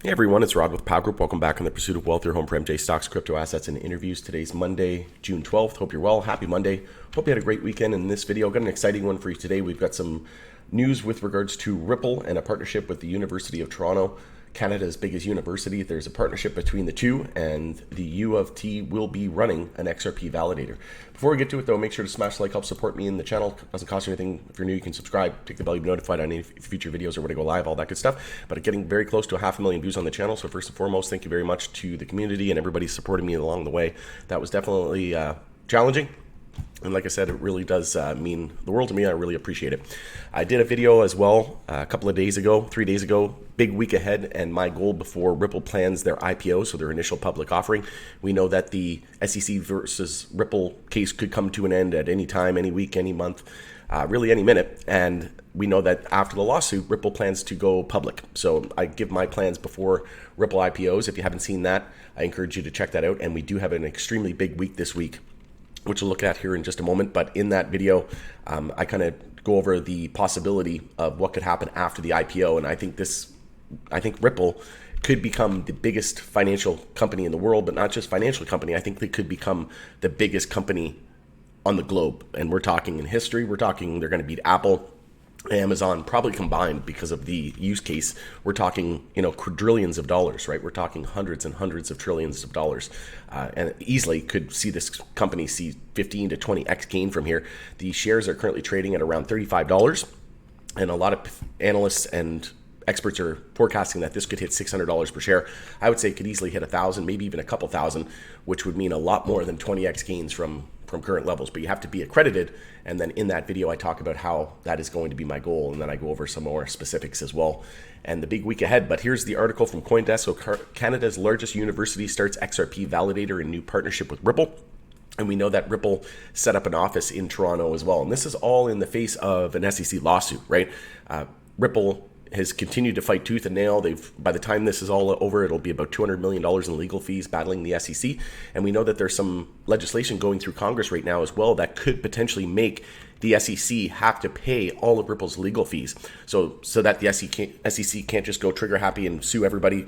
Hey everyone, it's Rod with Pow Group. Welcome back on the Pursuit of Wealth, your home for MJ stocks, crypto assets, and interviews. Today's Monday, June 12th. Hope you're well. Happy Monday. Hope you had a great weekend. In this video, got an exciting one for you today. We've got some news with regards to Ripple and a partnership with the University of Toronto, Canada's biggest university. There's a partnership between the two, and the U of T will be running an XRP validator. Before we get to it, though, make sure to smash the like, help support me in the channel. It doesn't cost you anything. If you're new, you can subscribe, take the bell, you'll be notified on any future videos or when I go live, all that good stuff. But getting very close to 500,000 views on the channel. So first and foremost, thank you very much to the community and everybody supporting me along the way. That was definitely challenging. And like I said, it really does mean the world to me. I really appreciate it. I did a video as well a couple of days ago, 3 days ago, big week ahead, and my goal before Ripple plans their IPO, so their initial public offering. We know that the SEC versus Ripple case could come to an end at any time, any week, any month, really any minute. And we know that after the lawsuit, Ripple plans to go public. So I give my plans before Ripple IPOs. If you haven't seen that, I encourage you to check that out. And we do have an extremely big week this week, which we'll look at here in just a moment. But in that video, I kind of go over the possibility of what could happen after the IPO. And I think Ripple could become the biggest financial company in the world, but not just financial company. I think they could become the biggest company on the globe. And we're talking in history. We're talking they're going to beat Apple, Amazon, probably combined because of the use case. We're talking, quadrillions of dollars, right? We're talking hundreds and hundreds of trillions of dollars, and easily could see this company see 15 to 20x gain from here. The shares are currently trading at around $35, and a lot of analysts and experts are forecasting that this could hit $600 per share. I would say it could easily hit 1,000, maybe even a couple thousand, which would mean a lot more than 20x gains from current levels. But you have to be accredited, and then in that video I talk about how that is going to be my goal, and then I go over some more specifics as well and the big week ahead. But here's the article from CoinDesk. So Canada's largest university starts XRP validator in new partnership with Ripple. And we know that Ripple set up an office in Toronto as well. And this is all in the face of an SEC lawsuit, right? Ripple has continued to fight tooth and nail. By the time this is all over, it'll be about $200 million in legal fees battling the SEC. And we know that there's some legislation going through Congress right now as well that could potentially make the SEC have to pay all of Ripple's legal fees. So that the SEC can't just go trigger happy and sue everybody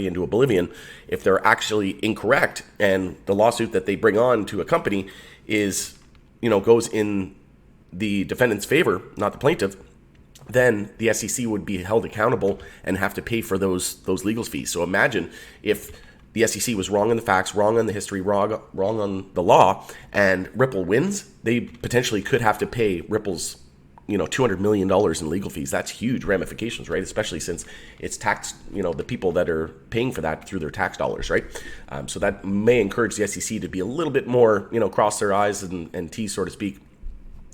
into oblivion if they're actually incorrect. And the lawsuit that they bring on to a company is, goes in the defendant's favor, not the plaintiff, then the SEC would be held accountable and have to pay for those legal fees. So imagine if the SEC was wrong in the facts, wrong on the history, wrong on the law, and Ripple wins, they potentially could have to pay Ripple's $200 million in legal fees. That's huge ramifications, right? Especially since it's taxed, the people that are paying for that through their tax dollars, right? So that may encourage the SEC to be a little bit more, cross their I's and T's, so to speak,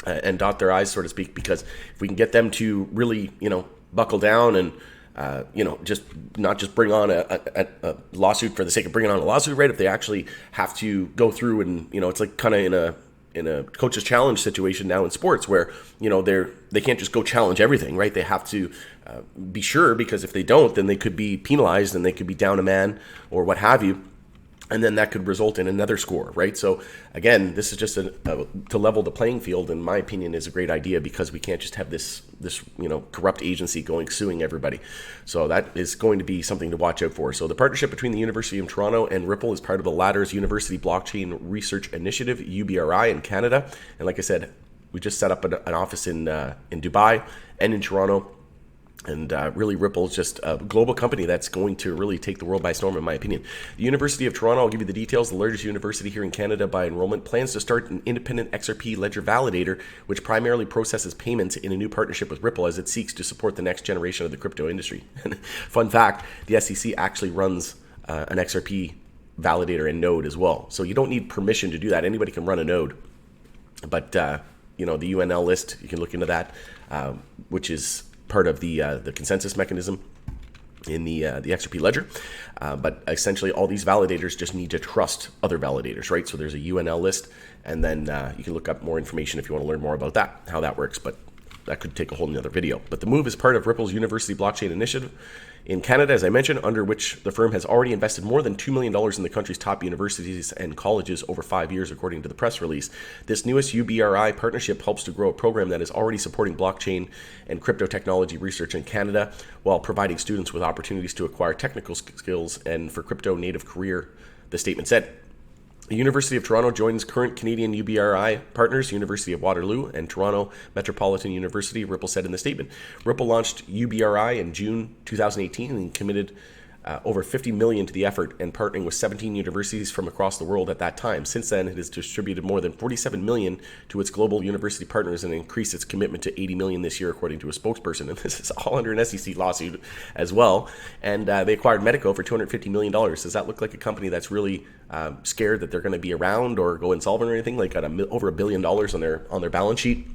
and dot their I's, so to speak, because if we can get them to really, buckle down and, just not just bring on a lawsuit for the sake of bringing on a lawsuit, right? If they actually have to go through and, it's like kind of in a coach's challenge situation now in sports where, they can't just go challenge everything, right? They have to be sure, because if they don't, then they could be penalized and they could be down a man or what have you. And then that could result in another score, right? So again, this is just to level the playing field, in my opinion, is a great idea, because we can't just have this corrupt agency suing everybody. So that is going to be something to watch out for. So the partnership between the University of Toronto and Ripple is part of the latter's University Blockchain Research Initiative, UBRI, in Canada. And like I said, we just set up an office in Dubai and in Toronto. And really, Ripple is just a global company that's going to really take the world by storm, in my opinion. The University of Toronto, I'll give you the details, the largest university here in Canada by enrollment, plans to start an independent XRP ledger validator, which primarily processes payments in a new partnership with Ripple as it seeks to support the next generation of the crypto industry. Fun fact, the SEC actually runs an XRP validator and node as well. So you don't need permission to do that. Anybody can run a node. But, the UNL list, you can look into that, which is part of the consensus mechanism in the XRP ledger. But essentially all these validators just need to trust other validators, right? So there's a UNL list, and then you can look up more information if you want to learn more about that, how that works. But that could take a whole nother video. But the move is part of Ripple's University Blockchain Initiative in Canada, as I mentioned, under which the firm has already invested more than $2 million in the country's top universities and colleges over 5 years, according to the press release. This newest UBRI partnership helps to grow a program that is already supporting blockchain and crypto technology research in Canada, while providing students with opportunities to acquire technical skills and for crypto native career, the statement said. The University of Toronto joins current Canadian UBRI partners, University of Waterloo and Toronto Metropolitan University, Ripple said in the statement. Ripple launched UBRI in June 2018 and committed over $50 million to the effort, and partnering with 17 universities from across the world at that time. Since then, it has distributed more than $47 million to its global university partners and increased its commitment to $80 million this year, according to a spokesperson. And this is all under an SEC lawsuit as well. And they acquired Medico for $250 million. Does that look like a company that's really scared that they're going to be around or go insolvent or anything? Like got over $1 billion on their balance sheet.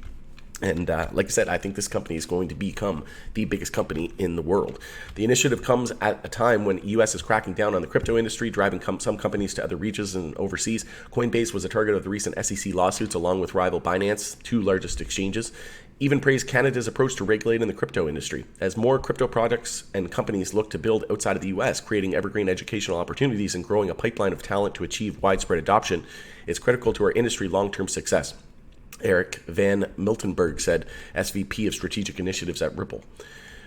And like I said, I think this company is going to become the biggest company in the world. The initiative comes at a time when U.S. is cracking down on the crypto industry, driving some companies to other regions and overseas. Coinbase was a target of the recent SEC lawsuits, along with rival Binance, two largest exchanges. Even praised Canada's approach to regulating the crypto industry. As more crypto products and companies look to build outside of the U.S., creating evergreen educational opportunities and growing a pipeline of talent to achieve widespread adoption, is critical to our industry long-term success. Eric Van Miltenberg said, SVP of Strategic Initiatives at Ripple.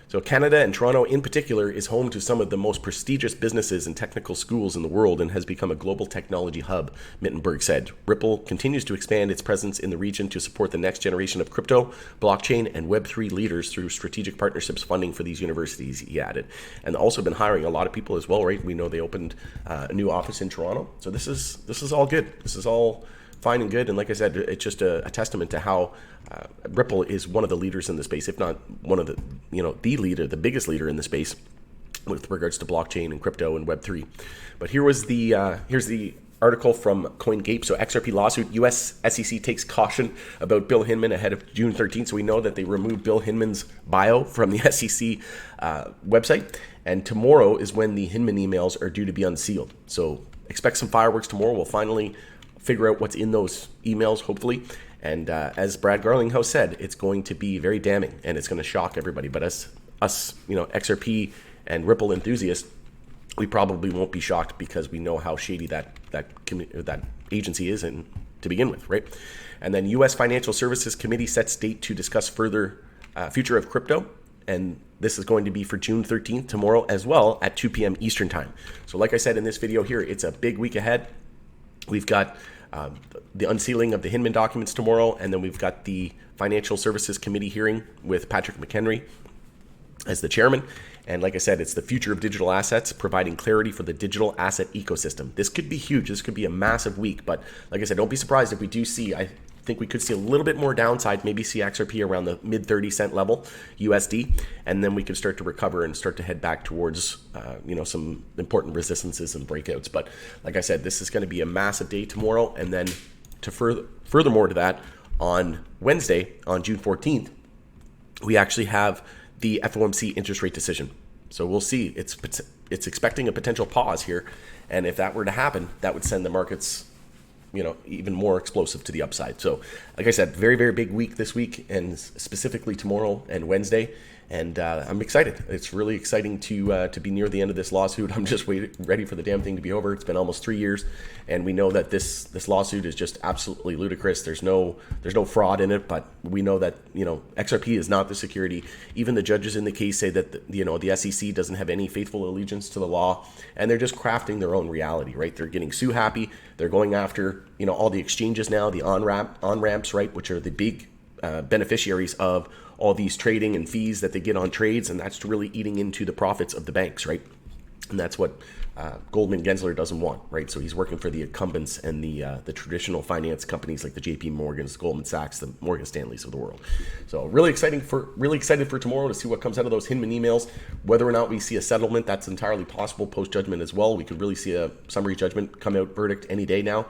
So Canada, and Toronto in particular, is home to some of the most prestigious businesses and technical schools in the world and has become a global technology hub, Mittenberg said. Ripple continues to expand its presence in the region to support the next generation of crypto, blockchain, and Web3 leaders through strategic partnerships funding for these universities, he added. And also been hiring a lot of people as well, right? We know they opened a new office in Toronto. So this is all good. This is all fine and good. And like I said, it's just a testament to how Ripple is one of the leaders in the space, if not one of the, the leader, the biggest leader in the space with regards to blockchain and crypto and Web3. But here's the article from CoinGape. So XRP lawsuit, US SEC takes caution about Bill Hinman ahead of June 13th. So we know that they removed Bill Hinman's bio from the SEC website. And tomorrow is when the Hinman emails are due to be unsealed. So expect some fireworks tomorrow. We'll finally figure out what's in those emails, hopefully. And as Brad Garlinghouse said, it's going to be very damning and it's going to shock everybody. But us, XRP and Ripple enthusiasts, we probably won't be shocked because we know how shady that agency is and to begin with, right? And then U.S. Financial Services Committee sets date to discuss further future of crypto. And this is going to be for June 13th, tomorrow as well, at 2 p.m. Eastern time. So like I said in this video here, it's a big week ahead. We've got the unsealing of the Hinman documents tomorrow, and then we've got the Financial Services Committee hearing with Patrick McHenry as the chairman. And like I said, it's the future of digital assets, providing clarity for the digital asset ecosystem. This could be huge. This could be a massive week. But like I said, don't be surprised if we do see, I think we could see a little bit more downside, maybe see XRP around the mid 30-cent level USD, and then we could start to recover and start to head back towards some important resistances and breakouts. But like I said, this is going to be a massive day tomorrow, and then to furthermore to that, on Wednesday, on June 14th, we actually have the FOMC interest rate decision. So we'll see. It's expecting a potential pause here, and if that were to happen, that would send the markets even more explosive to the upside. So like I said, very, very big week this week, and specifically tomorrow and Wednesday. And I'm excited. It's really exciting to be near the end of this lawsuit. I'm just ready for the damn thing to be over. It's been almost 3 years, and we know that this lawsuit is just absolutely ludicrous. There's no fraud in it, but we know that XRP is not the security. Even the judges in the case say that the SEC doesn't have any faithful allegiance to the law, and they're just crafting their own reality, right? They're getting sue happy. They're going after all the exchanges now, the on-ramps, right, which are the big beneficiaries of all these trading and fees that they get on trades, and that's really eating into the profits of the banks, right? And that's what Goldman Gensler doesn't want, right? So he's working for the incumbents and the traditional finance companies like the JP Morgans, the Goldman Sachs, the Morgan Stanleys of the world. So really excited for tomorrow to see what comes out of those Hinman emails. Whether or not we see a settlement, that's entirely possible post-judgment as well. We could really see a summary judgment come out, verdict any day now.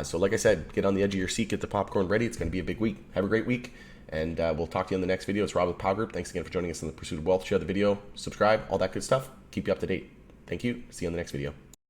So like I said, get on the edge of your seat, get the popcorn ready. It's going to be a big week. Have a great week. And we'll talk to you in the next video. It's Rob with Power Group. Thanks again for joining us in the Pursuit of Wealth. Share the video, subscribe, all that good stuff. Keep you up to date. Thank you. See you on the next video.